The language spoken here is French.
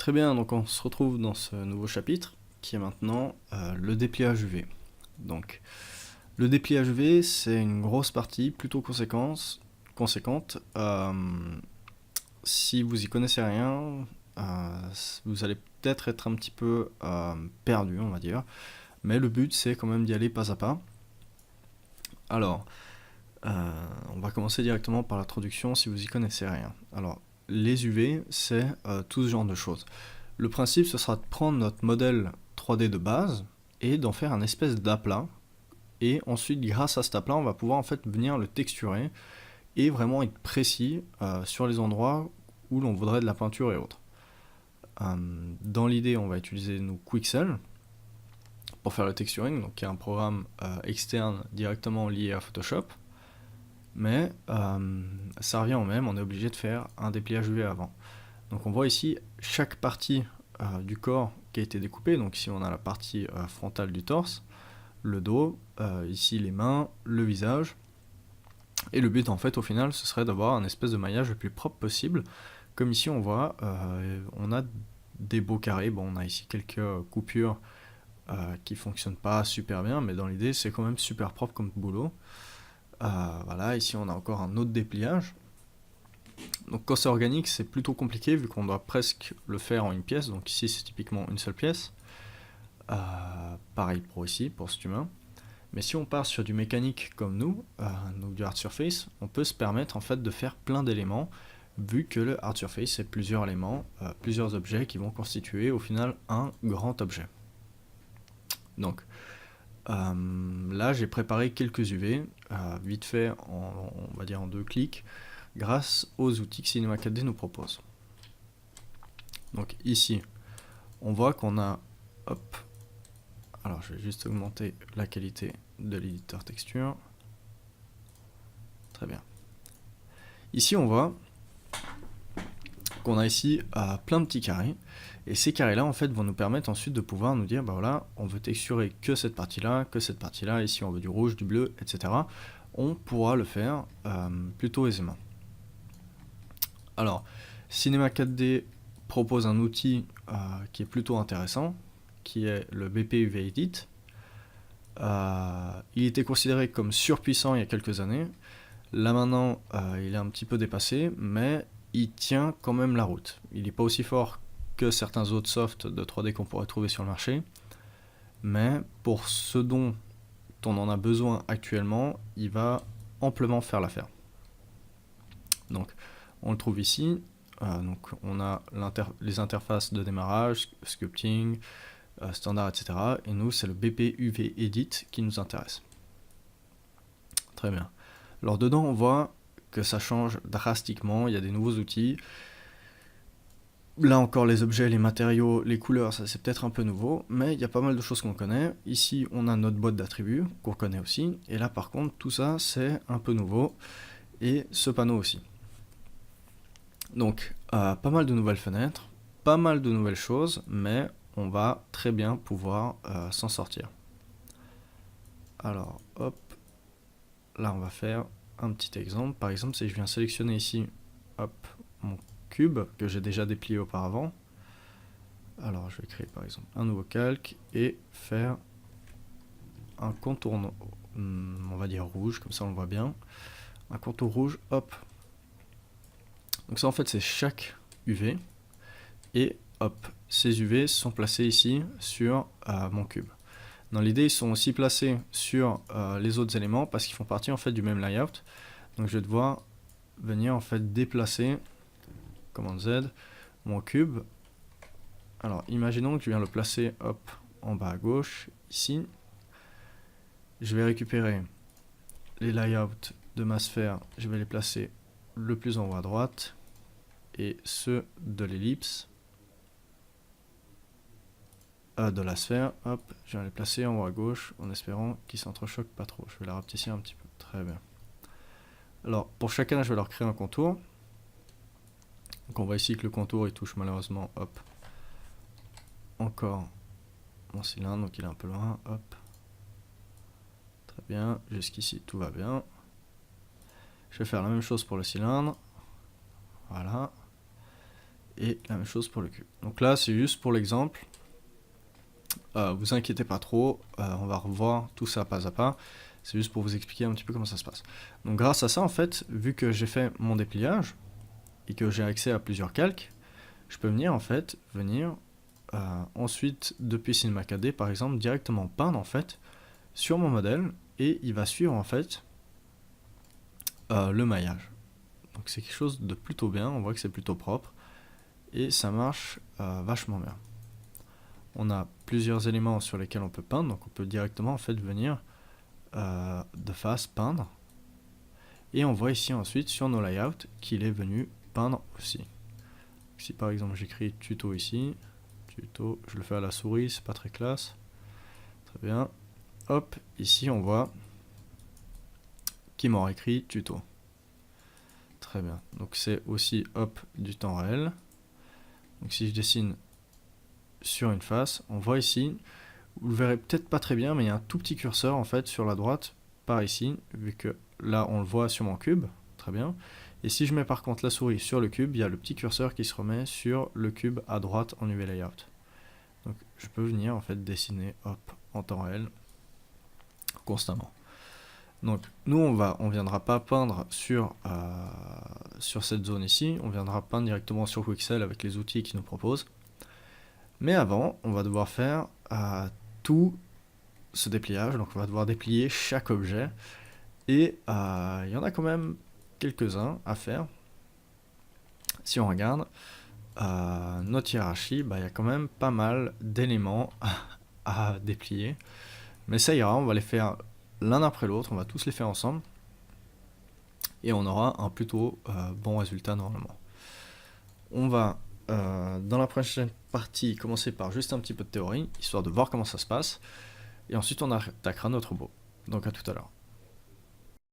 Très bien, donc on se retrouve dans ce nouveau chapitre qui est maintenant le dépliage UV. Donc, le dépliage UV, c'est une grosse partie plutôt conséquente. Si vous y connaissez rien, vous allez peut-être être un petit peu perdu, on va dire. Mais le but, c'est quand même d'y aller pas à pas. Alors, on va commencer directement par l'introduction si vous y connaissez rien. Alors, les UV, c'est tout ce genre de choses. Le principe, ce sera de prendre notre modèle 3D de base et d'en faire un espèce d'aplat. Et ensuite, grâce à cet aplat, on va pouvoir en fait venir le texturer et vraiment être précis sur les endroits où l'on voudrait de la peinture et autres. Dans l'idée, on va utiliser nos Quixel pour faire le texturing, donc qui est un programme externe directement lié à Photoshop. Mais ça revient au même, on est obligé de faire un dépliage UV avant. Donc on voit ici chaque partie du corps qui a été découpée. Donc ici on a la partie frontale du torse, le dos, ici les mains, le visage. Et le but en fait au final ce serait d'avoir un espèce de maillage le plus propre possible. Comme ici on voit, on a des beaux carrés. Bon, on a ici quelques coupures qui fonctionnent pas super bien, mais dans l'idée c'est quand même super propre comme boulot. Voilà, ici on a encore un autre dépliage. Donc quand c'est organique, c'est plutôt compliqué vu qu'on doit presque le faire en une pièce. Donc ici c'est typiquement une seule pièce. Pareil pour ici, pour cet humain. Mais si on part sur du mécanique comme nous, du hard surface, on peut se permettre en fait de faire plein d'éléments, vu que le hard surface c'est plusieurs éléments, plusieurs objets qui vont constituer au final un grand objet. Donc là j'ai préparé quelques UV, vite fait on va dire en 2 clics, grâce aux outils que Cinema 4D nous propose. Donc ici, on voit qu'on a, hop, alors je vais juste augmenter la qualité de l'éditeur texture. Très bien. Ici, on voit qu'on a ici plein de petits carrés. Et ces carrés-là, en fait, vont nous permettre ensuite de pouvoir nous dire, bah voilà, on veut texturer que cette partie-là, ici on veut du rouge, du bleu, etc. On pourra le faire plutôt aisément. Alors, Cinema 4D propose un outil qui est plutôt intéressant, qui est le BP UV Edit. Il était considéré comme surpuissant il y a quelques années. Là maintenant, il est un petit peu dépassé, mais il tient quand même la route. Il n'est pas aussi fort que certains autres softs de 3D qu'on pourrait trouver sur le marché, mais pour ce dont on en a besoin actuellement, il va amplement faire l'affaire. Donc, on le trouve ici. Donc, on a les interfaces de démarrage, sculpting, standard, etc. Et nous, c'est le BP UV Edit qui nous intéresse. Très bien. Alors, dedans, on voit que ça change drastiquement. Il y a des nouveaux outils. Là encore, les objets, les matériaux, les couleurs, ça c'est peut-être un peu nouveau, mais il y a pas mal de choses qu'on connaît. Ici, on a notre boîte d'attributs qu'on connaît aussi. Et là, par contre, tout ça, c'est un peu nouveau. Et ce panneau aussi. Donc, pas mal de nouvelles fenêtres, pas mal de nouvelles choses, mais on va très bien pouvoir s'en sortir. Alors, hop, là on va faire un petit exemple. Par exemple, si je viens sélectionner ici, hop, mon cube que j'ai déjà déplié auparavant. Alors, je vais créer par exemple un nouveau calque et faire un contour, on va dire rouge, comme ça on le voit bien. Un contour rouge, hop. Donc ça en fait c'est chaque UV. Et hop, ces UV sont placés ici sur mon cube. Dans l'idée, ils sont aussi placés sur les autres éléments parce qu'ils font partie en fait du même layout. Donc je vais devoir venir en fait déplacer, commande Z, mon cube. Alors imaginons que je viens le placer hop en bas à gauche, ici. Je vais récupérer les layouts de ma sphère, je vais les placer le plus en haut à droite et ceux de l'ellipse. De la sphère, hop, je vais les placer en haut à gauche en espérant qu'ils s'entrechoquent pas trop. Je vais la rapetisser un petit peu. Très bien. Alors, pour chacun, je vais leur créer un contour. Donc, on voit ici que le contour, il touche malheureusement, hop, encore mon cylindre, donc il est un peu loin, hop. Très bien, jusqu'ici, tout va bien. Je vais faire la même chose pour le cylindre. Voilà. et la même chose pour le cube. Donc là, c'est juste pour l'exemple. Vous inquiétez pas trop, on va revoir tout ça pas à pas. C'est juste pour vous expliquer un petit peu comment ça se passe. Donc grâce à ça, en fait, vu que j'ai fait mon dépliage et que j'ai accès à plusieurs calques, je peux venir en fait, ensuite depuis Cinema 4D par exemple, directement peindre en fait sur mon modèle et il va suivre en fait le maillage. Donc c'est quelque chose de plutôt bien, on voit que c'est plutôt propre et ça marche vachement bien. On a plusieurs éléments sur lesquels on peut peindre, donc on peut directement en fait venir de face peindre. Et on voit ici ensuite sur nos layouts qu'il est venu peindre aussi. Si par exemple j'écris tuto ici, tuto, je le fais à la souris, c'est pas très classe. Très bien. Hop, ici on voit qu'il m'aura écrit tuto. Très bien. Donc c'est aussi hop du temps réel. Donc si je dessine sur une face, on voit ici, vous le verrez peut-être pas très bien, mais il y a un tout petit curseur en fait sur la droite, par ici, vu que là on le voit sur mon cube, très bien. Et si je mets par contre la souris sur le cube, il y a le petit curseur qui se remet sur le cube à droite en UV Layout. Donc je peux venir en fait dessiner hop en temps réel constamment. Donc nous on viendra pas peindre sur cette zone ici, on viendra peindre directement sur Quixel avec les outils qu'ils nous proposent. Mais avant, on va devoir faire tout ce dépliage, donc on va devoir déplier chaque objet, et il y en a quand même quelques-uns à faire. Si on regarde notre hiérarchie, il y a quand même pas mal d'éléments à déplier, mais ça ira, on va les faire l'un après l'autre, on va tous les faire ensemble, et on aura un plutôt bon résultat normalement. On va dans la prochaine partie commencer par juste un petit peu de théorie, histoire de voir comment ça se passe, et ensuite on attaquera notre robot. Donc à tout à l'heure.